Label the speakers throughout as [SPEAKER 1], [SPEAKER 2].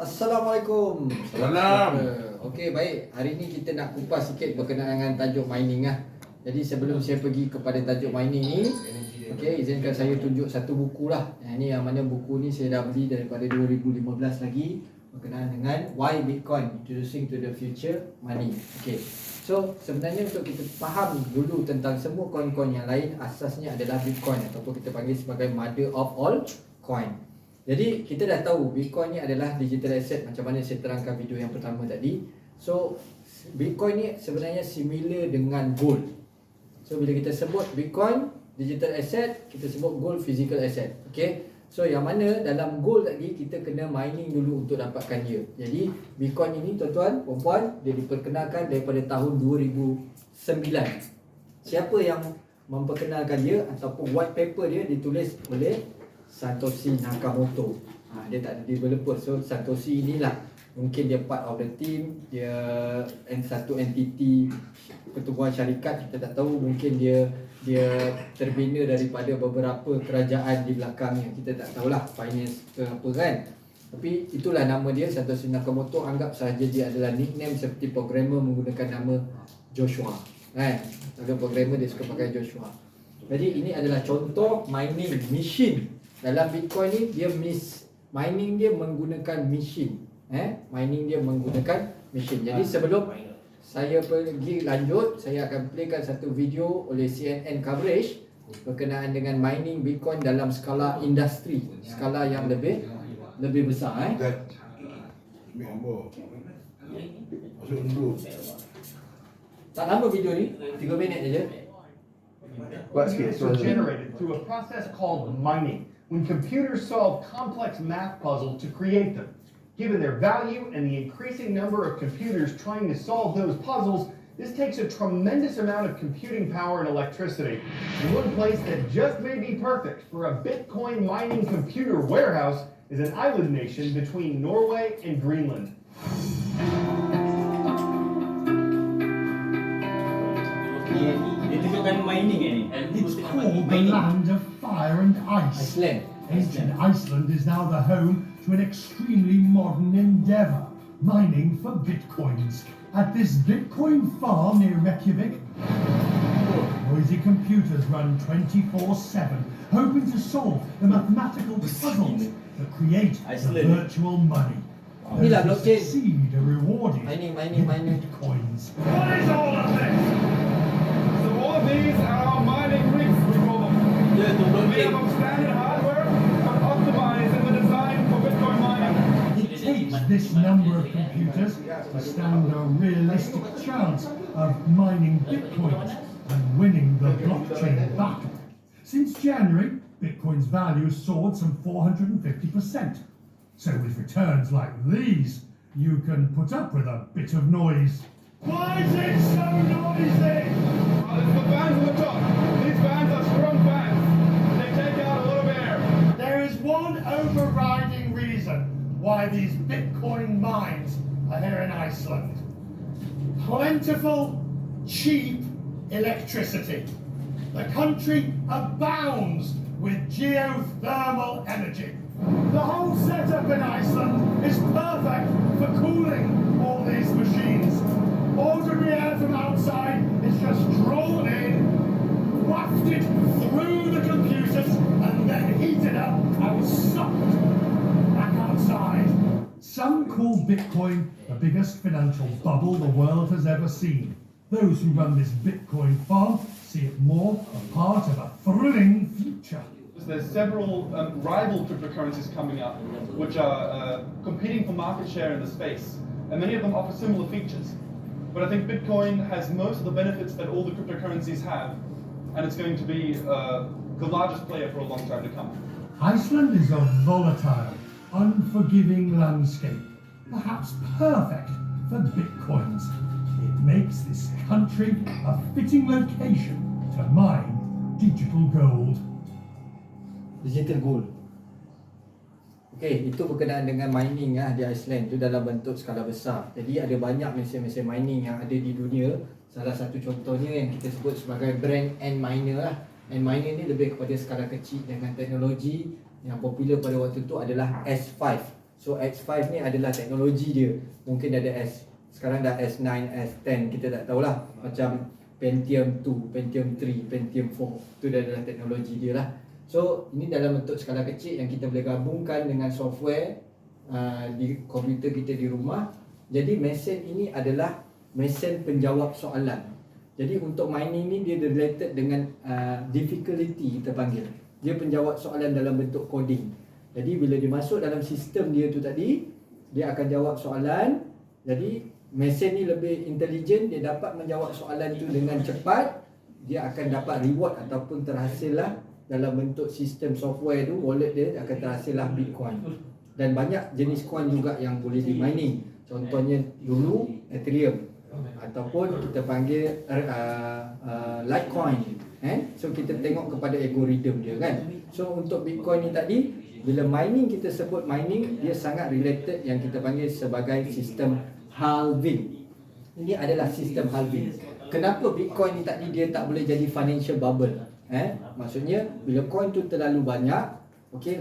[SPEAKER 1] Assalamualaikum.
[SPEAKER 2] Salam.
[SPEAKER 1] Okey, baik. Hari ini kita nak kupas sikit berkenaan dengan tajuk mining lah. Jadi sebelum saya pergi kepada tajuk mining ni, okey, izinkan saya tunjuk satu buku lah. Ini yang mana buku ni saya dah beli daripada 2015 lagi, berkenaan dengan Why Bitcoin Introducing to the Future Money. Okey. So sebenarnya untuk kita faham dulu tentang semua koin-koin yang lain, asasnya adalah Bitcoin ataupun kita panggil sebagai mother of all coin. Jadi kita dah tahu Bitcoin ni adalah digital asset macam mana saya terangkan video yang pertama tadi. So Bitcoin ni sebenarnya similar dengan gold. So bila kita sebut Bitcoin digital asset, kita sebut gold physical asset. Okay. So yang mana dalam gold lagi kita kena mining dulu untuk dapatkan dia. Jadi Bitcoin ini tuan-tuan, puan-puan, dia diperkenalkan daripada tahun 2009. Siapa yang memperkenalkan dia ataupun white paper dia ditulis oleh Satoshi Nakamoto. Dia tak ada developer. So Satoshi inilah mungkin dia part of the team, dia satu entiti pertubuhan syarikat, kita tak tahu, mungkin dia terbina daripada beberapa kerajaan di belakangnya, kita tak tahulah finance ke apa kan. Tapi itulah nama dia, Satoshi Nakamoto. Anggap sahaja dia adalah nickname seperti programmer menggunakan nama Joshua kan. Ada programmer dia suka pakai Joshua. Jadi ini adalah contoh mining machine. Dalam Bitcoin ni dia mining dia menggunakan machine. Mining dia menggunakan machine. Jadi sebelum saya pergi lanjut, saya akan playkan satu video oleh CNN coverage berkenaan dengan mining Bitcoin dalam skala industri, skala yang lebih besar. Tak lama video ni, 3 minit saja.
[SPEAKER 3] Units are generated through a process called mining, when computers solve complex math puzzles to create them. Given their value and the increasing number of computers trying to solve those puzzles, this takes a tremendous amount of computing power and electricity. And one place that just may be perfect for a Bitcoin mining computer warehouse is an island nation between Norway and Greenland.
[SPEAKER 4] It's called the land of fire and ice.
[SPEAKER 1] Iceland.
[SPEAKER 4] Ancient Iceland is now the home to an extremely modern endeavour, mining for bitcoins. At this Bitcoin farm near Reykjavik, noisy computers run 24/7, hoping to solve the mathematical puzzles that create the virtual money.
[SPEAKER 1] Inilah
[SPEAKER 4] Those who
[SPEAKER 1] blockchain.
[SPEAKER 4] succeed are rewarded
[SPEAKER 1] Mining.
[SPEAKER 4] with bitcoins.
[SPEAKER 3] What is all of this? So all of these are our mining rigs, we call them. We have standard hardware, but optimized in the design for Bitcoin mining.
[SPEAKER 4] It takes this number of computers to stand a realistic chance of mining bitcoins and winning the blockchain battle. Since January, Bitcoin's value soared some 450%. So with returns like these, you can put up with a bit of noise. Why is it so noisy?
[SPEAKER 3] Well, it's the fans on the top. These fans are strong fans. They take out a lot of air.
[SPEAKER 4] There is one overriding reason why these Bitcoin mines are here in Iceland. Plentiful, cheap electricity. The country abounds with geothermal energy. The whole setup in Iceland is perfect for cooling all these machines. Ordinary air from outside is just drawn in, wafted through the computers, and then heated up and sucked back outside. Some call Bitcoin the biggest financial bubble the world has ever seen. Those who run this Bitcoin farm see it more a part of a thrilling future.
[SPEAKER 5] There's several rival cryptocurrencies coming up, which are competing for market share in the space, and many of them offer similar features. But I think Bitcoin has most of the benefits that all the cryptocurrencies have, and it's going to be the largest player for a long time to come.
[SPEAKER 4] Iceland is a volatile, unforgiving landscape, perhaps perfect for Bitcoins. It makes this country a fitting location to mine digital gold.
[SPEAKER 1] Digital gold. Okey, itu berkenaan dengan mining di Iceland, itu dalam bentuk skala besar. Jadi ada banyak mesin-mesin mining yang ada di dunia. Salah satu contohnya yang kita sebut sebagai brand Antminer lah. Antminer ni lebih kepada skala kecil dengan teknologi yang popular pada waktu itu adalah S5. So X5 ni adalah teknologi dia. Mungkin ada sekarang dah S9, S10, kita tak tahulah. Macam Pentium 2, Pentium 3, Pentium 4. Itu dah adalah teknologi dia lah. So ini dalam bentuk skala kecil yang kita boleh gabungkan dengan software di komputer kita di rumah. Jadi mesin ini adalah mesin penjawab soalan. Jadi untuk mining ni dia related dengan difficulty kita panggil. Dia penjawab soalan dalam bentuk coding. Jadi bila dia masuk dalam sistem dia tu tadi, dia akan jawab soalan. Jadi mesin ni lebih intelligent, dia dapat menjawab soalan tu dengan cepat. Dia akan dapat reward ataupun terhasillah dalam bentuk sistem software tu, wallet dia akan terhasillah Bitcoin. Dan banyak jenis coin juga yang boleh di mining. Contohnya dulu Ethereum ataupun kita panggil Litecoin. So kita tengok kepada algoritma dia kan. So untuk Bitcoin ni tadi, bila mining kita sebut mining, dia sangat related yang kita panggil sebagai sistem halving. Ini adalah sistem halving. Kenapa Bitcoin ni tadi dia tak boleh jadi financial bubble? Maksudnya bila coin tu terlalu banyak,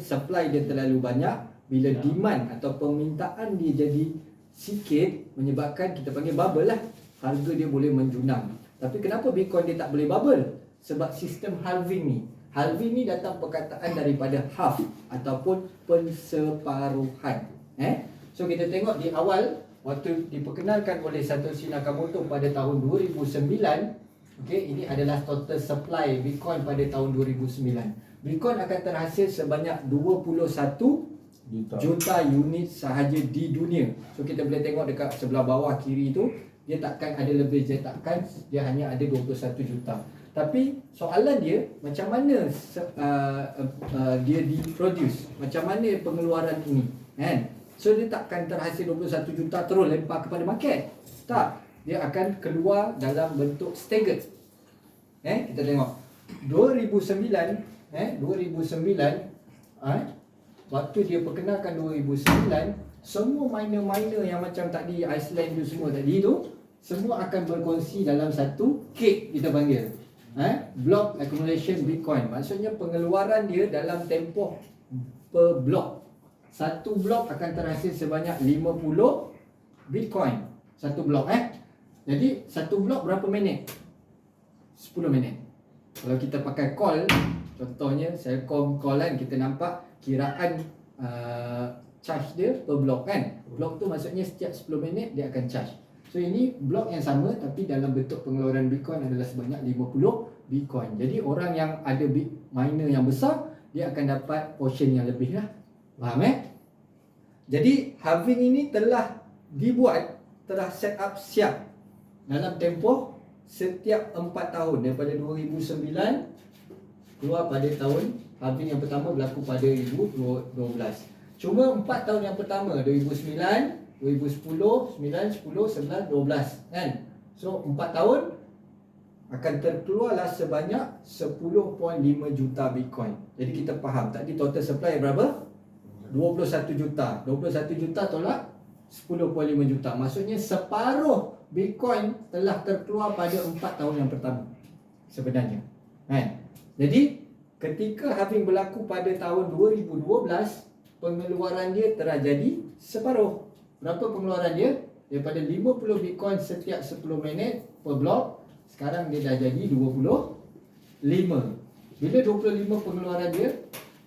[SPEAKER 1] supply dia terlalu banyak, bila demand atau permintaan dia jadi sikit, menyebabkan kita panggil bubble lah. Harga dia boleh menjunam. Tapi kenapa Bitcoin dia tak boleh bubble? Sebab sistem halving ni. Halving ni datang perkataan daripada half ataupun penseparuhan. So kita tengok di awal, waktu diperkenalkan oleh Satoshi Nakamoto pada tahun 2009, ini adalah total supply Bitcoin pada tahun 2009. Bitcoin akan terhasil sebanyak 21 juta unit sahaja di dunia. So kita boleh tengok dekat sebelah bawah kiri tu, dia takkan ada lebih cetakan, dia hanya ada 21 juta. Tapi soalan dia, macam mana dia diproduce, macam mana pengeluaran ini, kan? So dia takkan terhasil 21 juta terus lempar kepada market. Tak, dia akan keluar dalam bentuk staggered. Kita tengok 2009, waktu dia perkenalkan 2009, semua miner-miner yang macam tadi Iceland tu semua tadi tu, semua akan berkongsi dalam satu cake kita panggil. Block accumulation Bitcoin. Maksudnya pengeluaran dia dalam tempoh per blok. Satu blok akan terhasil sebanyak 50 Bitcoin. Satu blok Jadi satu blok berapa minit? 10 minit. Kalau kita pakai call, contohnya Selcom call kan, kita nampak kiraan charge dia per blok kan. Blok tu maksudnya setiap 10 minit dia akan charge. So ini blok yang sama tapi dalam bentuk pengeluaran Bitcoin adalah sebanyak 50 Bitcoin. Jadi orang yang ada miner yang besar, dia akan dapat portion yang lebih lah. Faham Jadi halving ini telah dibuat, telah set up siap dalam tempoh setiap 4 tahun. Daripada 2009 keluar pada tahun, halving yang pertama berlaku pada 2012. Cuma 4 tahun yang pertama, 2009, 2010, 9, 10, 11, 12 kan. So 4 tahun akan terkeluarlah sebanyak 10.5 juta Bitcoin. Jadi kita faham tadi total supply berapa? 21 juta. 21 juta tolak 10.5 juta. Maksudnya separuh Bitcoin telah terkeluar pada 4 tahun yang pertama sebenarnya. Jadi ketika halving berlaku pada tahun 2012, pengeluaran dia telah jadi separuh. Berapa pengeluaran dia? Daripada 50 Bitcoin setiap 10 minit per blok, sekarang dia dah jadi 25. Bila 25 pengeluaran dia,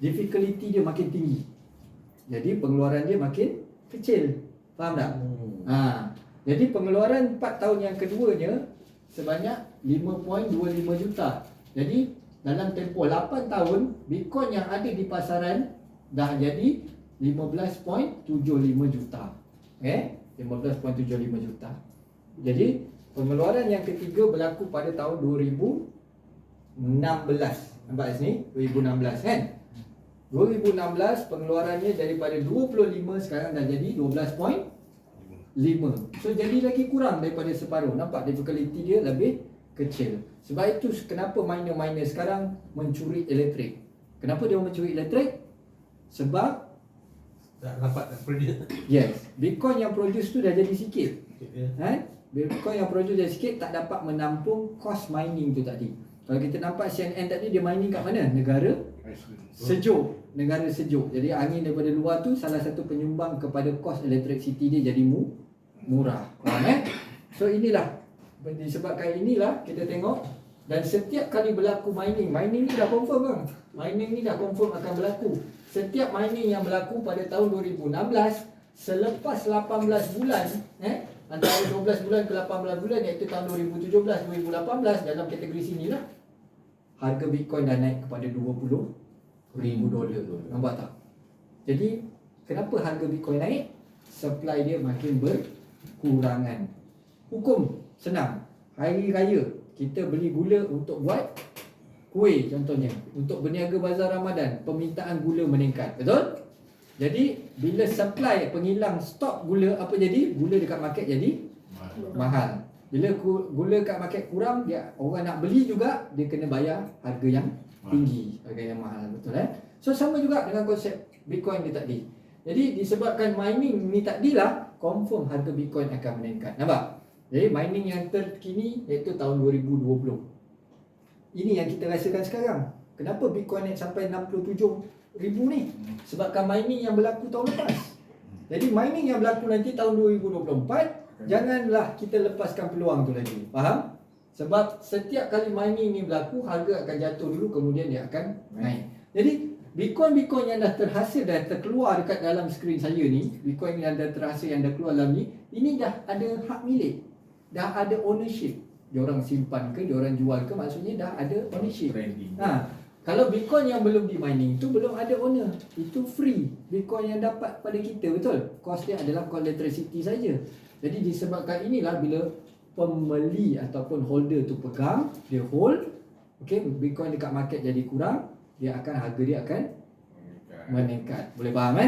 [SPEAKER 1] difficulty dia makin tinggi. Jadi pengeluaran dia makin kecil. Faham tak? Jadi pengeluaran 4 tahun yang keduanya sebanyak 5.25 juta. Jadi dalam tempoh 8 tahun, Bitcoin yang ada di pasaran dah jadi 15.75 juta. 15.75 juta. Jadi pengeluaran yang ketiga berlaku pada tahun 2016. Nampak kat sini? 2016 kan? 2016 pengeluarannya daripada 25 sekarang dah jadi 12.5. So jadi lagi kurang daripada separuh. Nampak difficulty dia lebih kecil. Sebab itu kenapa miner-miner sekarang mencuri elektrik. Kenapa dia mencuri elektrik? Sebab
[SPEAKER 2] tak dapat produce.
[SPEAKER 1] Yes, Bitcoin yang produce tu dah jadi sikit. Bitcoin yang produce dah sikit, tak dapat menampung cost mining tu tadi. Kalau kita nampak CNN tadi dia mining kat mana? Negara sejuk. Negara sejuk. Jadi angin daripada luar tu salah satu penyumbang kepada kos electricity dia jadi murah. Faham So inilah, disebabkan inilah kita tengok, dan setiap kali berlaku mining ni dah confirm bang. Mining ni dah confirm akan berlaku. Setiap mining yang berlaku pada tahun 2016 selepas 18 bulan antara 12 bulan ke 18 bulan, iaitu tahun 2017 2018, dalam kategori sinilah harga Bitcoin dah naik kepada $20,000. Nampak tak? Jadi kenapa harga Bitcoin naik? Supply dia makin berkurangan. Hukum senang. Hari raya kita beli gula untuk buat kuih contohnya. Untuk berniaga bazar Ramadan, permintaan gula meningkat. Betul? Jadi bila supply penghilang stok gula, apa jadi? Gula dekat market jadi mahal. Bila gula kat market kurang, dia orang nak beli juga, dia kena bayar harga yang tinggi, harga yang mahal. Betul So sama juga dengan konsep Bitcoin dia tadi. Jadi disebabkan mining ni tadilah, confirm harga Bitcoin akan meningkat. Nampak? Jadi mining yang terkini iaitu tahun 2020. Ini yang kita rasakan sekarang. Kenapa Bitcoin naik sampai 67,000 ni? Sebabkan mining yang berlaku tahun lepas. Jadi mining yang berlaku nanti tahun 2024, janganlah kita lepaskan peluang tu lagi. Faham? Sebab setiap kali mining ni berlaku, harga akan jatuh dulu, kemudian dia akan naik. Jadi Bitcoin yang dah terhasil dan terkeluar dekat dalam skrin saya ni, Bitcoin yang dah terhasil, yang dah keluar dalam ni, ini dah ada hak milik, dah ada ownership. Diorang simpan ke, diorang jual ke, maksudnya dah ada ownership. Kalau Bitcoin yang belum di mining tu belum ada owner, itu free. Bitcoin yang dapat pada kita, betul? Cost dia adalah cost electricity saja. Jadi disebabkan inilah bila pembeli ataupun holder tu pegang, dia hold, Bitcoin dekat market jadi kurang, harga dia akan meningkat. Boleh faham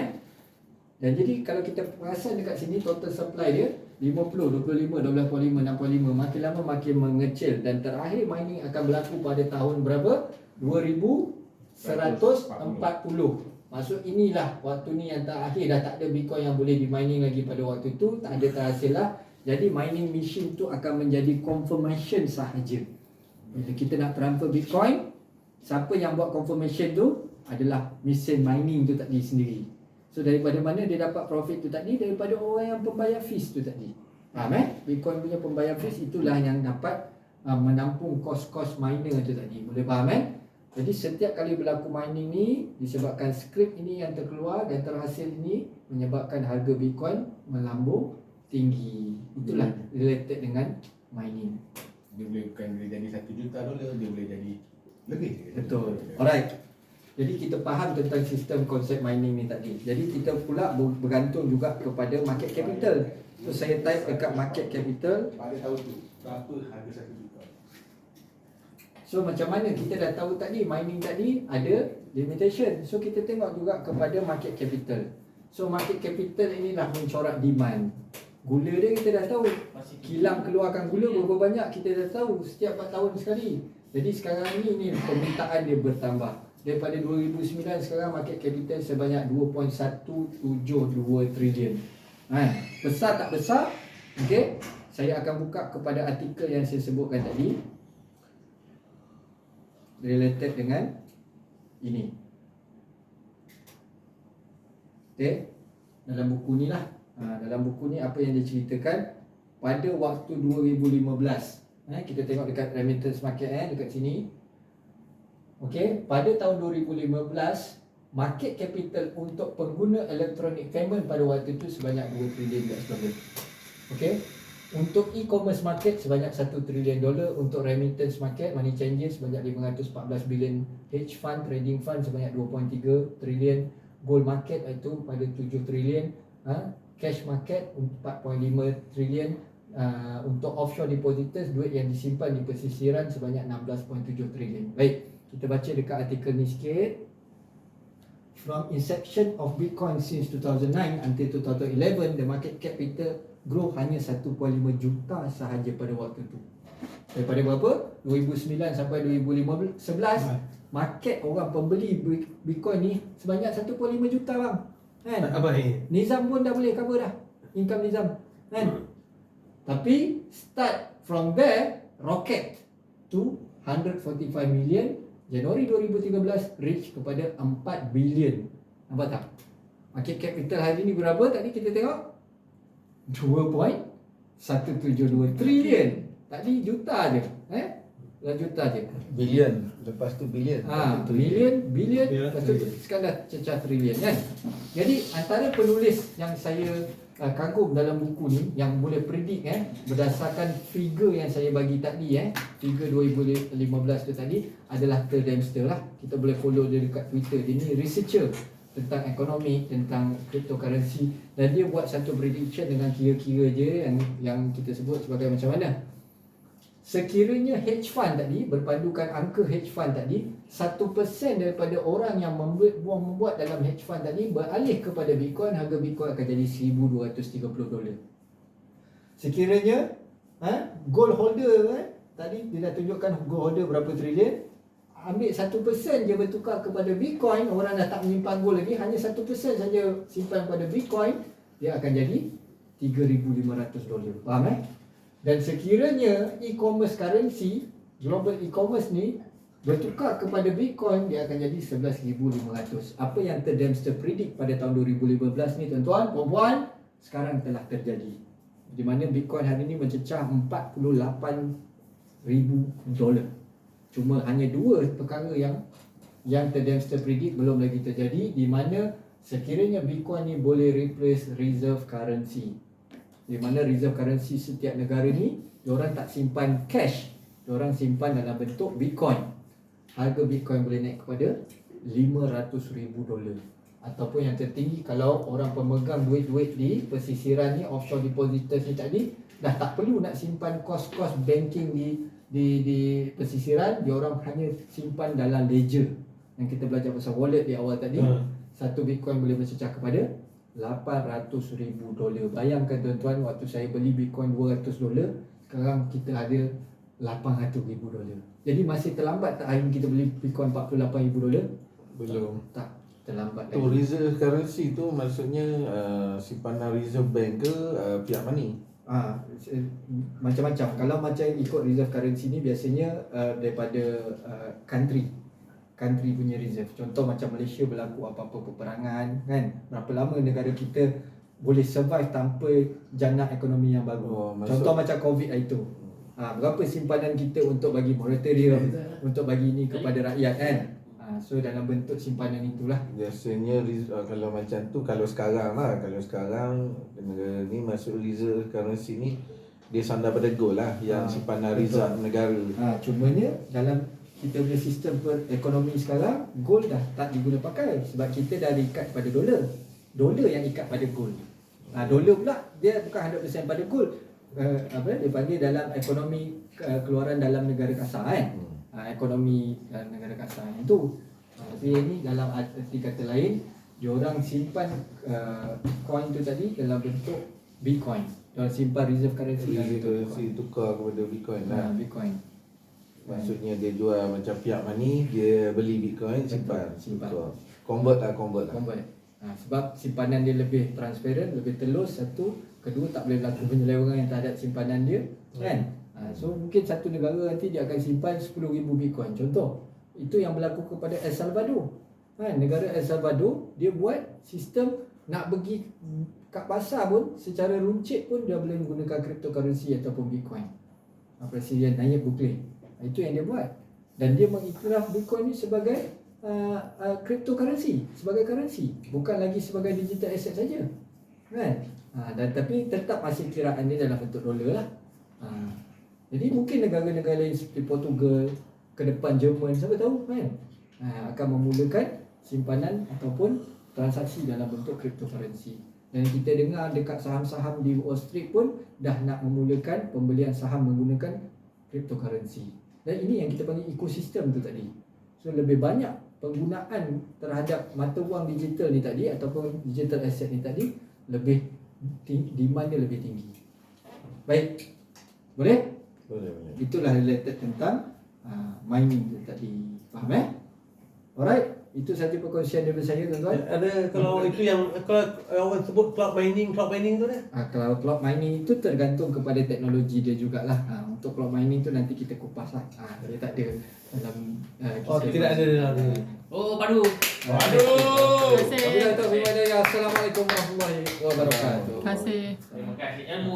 [SPEAKER 1] Dan jadi kalau kita perasan dekat sini, total supply dia 50, 25, 12.5, 65, makin lama makin mengecil, dan terakhir mining akan berlaku pada tahun berapa? 2140. Maksud inilah waktu ni yang terakhir, dah tak ada Bitcoin yang boleh di mining lagi pada waktu tu, tak ada terhasil lah. Jadi mining machine tu akan menjadi confirmation sahaja. Bila kita nak transfer Bitcoin, siapa yang buat confirmation tu adalah mesin mining tu tadi sendiri. So daripada mana dia dapat profit tu tadi? Daripada orang yang pembayar fees tu tadi. Faham Bitcoin punya pembayar fees itulah yang dapat menampung kos-kos miner tu tadi. Boleh faham Jadi setiap kali berlaku mining ni, disebabkan skrip ini yang terkeluar dan terhasil ini, menyebabkan harga Bitcoin melambung tinggi. Itulah related dengan mining.
[SPEAKER 6] Dia bukan boleh jadi $1 juta, dia boleh jadi lebih.
[SPEAKER 1] Betul. Alright. Jadi kita faham tentang sistem konsep mining ni tadi. Jadi kita pula bergantung juga kepada market capital. So saya type dekat market capital.
[SPEAKER 6] Pada tahun tu berapa harga $1 juta?
[SPEAKER 1] So macam mana kita dah tahu tadi, mining tadi ada limitation. So kita tengok juga kepada market capital. So market capital inilah mencorak demand. Gula dia kita dah tahu. Kilang keluarkan gula berapa banyak kita dah tahu, setiap 4 tahun sekali. Jadi sekarang ni permintaan dia bertambah. Daripada 2009 sekarang market capital sebanyak 2.172 trilion. Besar tak besar? Saya akan buka kepada artikel yang saya sebutkan tadi, related dengan ini. Dalam buku ni lah. Dalam buku ni apa yang dia ceritakan pada waktu 2015. Kita tengok dekat remittance market dekat sini. Pada tahun 2015, market capital untuk pengguna electronic payment pada waktu itu sebanyak 2 trilion US dollar. Untuk e-commerce market sebanyak 1 trilion dolar, untuk remittance market, money changes sebanyak 514 bilion, hedge fund, trading fund sebanyak 2.3 trilion, gold market itu pada 7 trilion, cash market 4.5 trilion, untuk offshore depositors, duit yang disimpan di pesisiran sebanyak 16.7 trilion. Baik, kita baca dekat artikel ni sikit. From inception of Bitcoin since 2009 until 2011, the market capital grow hanya 1.5 juta sahaja pada waktu tu. Daripada berapa? 2009 sampai 2011, market orang pembeli Bitcoin ni sebanyak 1.5 juta bang. Nizam pun dah boleh cover dah, income Nizam Tapi start from there, rocket to 145 million. Januari 2013 reach kepada 4 billion. Nampak tak? Market capital hari ni berapa tadi kita tengok? 2.172 trillion. Tadi juta je. Dah juta je.
[SPEAKER 7] Billion, lepas tu billion.
[SPEAKER 1] Billion,
[SPEAKER 2] Billion,
[SPEAKER 1] lepas tu sekarang dah cecah trilion kan. Jadi antara penulis yang saya kagum dalam buku ni yang boleh predict berdasarkan figure yang saya bagi tadi figure 2015 tu tadi adalah Ter Dempster lah. Kita boleh follow dia dekat Twitter. Dia ni researcher tentang ekonomi, tentang cryptocurrency, dan dia buat satu prediction dengan kira-kira je yang kita sebut sebagai macam mana. Sekiranya hedge fund tadi, berpandukan angka hedge fund tadi, 1% daripada orang yang membuat dalam hedge fund tadi beralih kepada Bitcoin, harga Bitcoin akan jadi $1,230. Sekiranya gold holder tadi dia dah tunjukkan gold holder berapa trilion, ambil 1% je bertukar kepada Bitcoin, orang dah tak menyimpan gold lagi, hanya 1% saja simpan pada Bitcoin, dia akan jadi $3,500. Faham Dan sekiranya e-commerce currency, global e-commerce ni bertukar kepada Bitcoin, dia akan jadi 11,500. Apa yang Ter Dempster predict pada tahun 2015 ni tuan-tuan, puan-puan, sekarang telah terjadi. Di mana Bitcoin hari ni mencecah $48,000. Cuma hanya dua perkara yang Ter Dempster predict belum lagi terjadi, di mana sekiranya Bitcoin ni boleh replace reserve currency. Di mana reserve currency setiap negara ni, diorang tak simpan cash, diorang simpan dalam bentuk Bitcoin. Harga Bitcoin boleh naik kepada $500,000. Ataupun yang tertinggi, kalau orang pemegang duit-duit di pesisiran ni, offshore depositors ni tadi, dah tak perlu nak simpan kos-kos banking di pesisiran, diorang hanya simpan dalam ledger. Yang kita belajar pasal wallet di awal tadi, satu Bitcoin boleh bercecah kepada $800,000. Bayangkan tuan-tuan, waktu saya beli Bitcoin $200, sekarang kita ada $800,000. Jadi masih terlambat tak hari ni kita beli Bitcoin $48,000?
[SPEAKER 7] Belum.
[SPEAKER 1] Tak, terlambat
[SPEAKER 7] Tu
[SPEAKER 1] lagi.
[SPEAKER 7] reserve currency tu maksudnya simpanan reserve bank ke fiat money?
[SPEAKER 1] Macam-macam. Kalau macam ikut reserve currency ni biasanya daripada country punya reserve. Contoh macam Malaysia berlaku apa-apa peperangan kan, berapa lama negara kita boleh survive tanpa jana ekonomi yang bagus. Contoh macam COVID itu. Berapa simpanan kita untuk bagi moratorium, untuk bagi ini kepada rakyat kan. So dalam bentuk simpanan itulah.
[SPEAKER 7] Biasanya kalau macam tu, kalau sekarang negara ni masuk reserve currency ni, dia sandar pada gold lah yang simpanan reserve negara.
[SPEAKER 1] Cumanya dalam kita punya sistem ekonomi sekarang, gold dah tak diguna pakai sebab kita dah diikat pada dolar. Dolar yang ikat pada gold. Dolar pula dia bukan 100% pada gold. Dia panggil dalam ekonomi keluaran dalam negara kasar kan. Ekonomi negara kasar itu. Tapi ini dalam arti kata lain, diorang simpan coin tu tadi dalam bentuk Bitcoin. Diorang simpan reserve currency dalam bentuk
[SPEAKER 7] Currency tukar kepada Bitcoin lah.
[SPEAKER 1] Bitcoin.
[SPEAKER 7] Maksudnya dia jual macam fiat money, dia beli Bitcoin, simpan. Convert lah.
[SPEAKER 1] Convert. Sebab simpanan dia lebih transparent, lebih telus, satu. Kedua, tak boleh berlaku penyelewengan yang terhadap simpanan dia kan. So mungkin satu negara nanti dia akan simpan 10,000 Bitcoin. Contoh, itu yang berlaku kepada El Salvador kan. Negara El Salvador, dia buat sistem nak pergi kat pasar pun secara runcit pun dia boleh menggunakan cryptocurrency ataupun Bitcoin. Presiden Nayib Bukele, itu yang dia buat. Dan dia mengiktiraf Bitcoin ni sebagai cryptocurrency, sebagai currency, bukan lagi sebagai digital asset saja kan. Dan tapi tetap masih kiraan dia dalam bentuk dolar lah. Jadi mungkin negara-negara lain seperti Portugal, ke depan Jerman, siapa tahu kan, akan memulakan simpanan ataupun transaksi dalam bentuk cryptocurrency. Dan kita dengar dekat saham-saham di Wall Street pun dah nak memulakan pembelian saham menggunakan cryptocurrency. Dan ini yang kita panggil ekosistem tu tadi. So lebih banyak penggunaan terhadap mata wang digital ni tadi ataupun digital asset ni tadi, lebih demand dia lebih tinggi. Baik. Boleh?
[SPEAKER 7] Boleh.
[SPEAKER 1] Itulah related tentang mining tu tadi. Faham Alright. Itu saja perkongsian daripada saya tuan-tuan.
[SPEAKER 2] Ada kalau itu yang kalau orang sebut cloud mining tu dah.
[SPEAKER 1] Kalau cloud mining itu tergantung kepada teknologi dia jugalah. Untuk cloud mining tu nanti kita kupas lah. Dia tak ada dalam
[SPEAKER 2] Oh, tidak ada dalam ni.
[SPEAKER 8] Oh, padu.
[SPEAKER 1] Waduh.
[SPEAKER 9] Terima kasih.
[SPEAKER 1] Assalamualaikum warahmatullahi wabarakatuh.
[SPEAKER 9] Terima kasih.
[SPEAKER 8] Terima kasih. Ilmu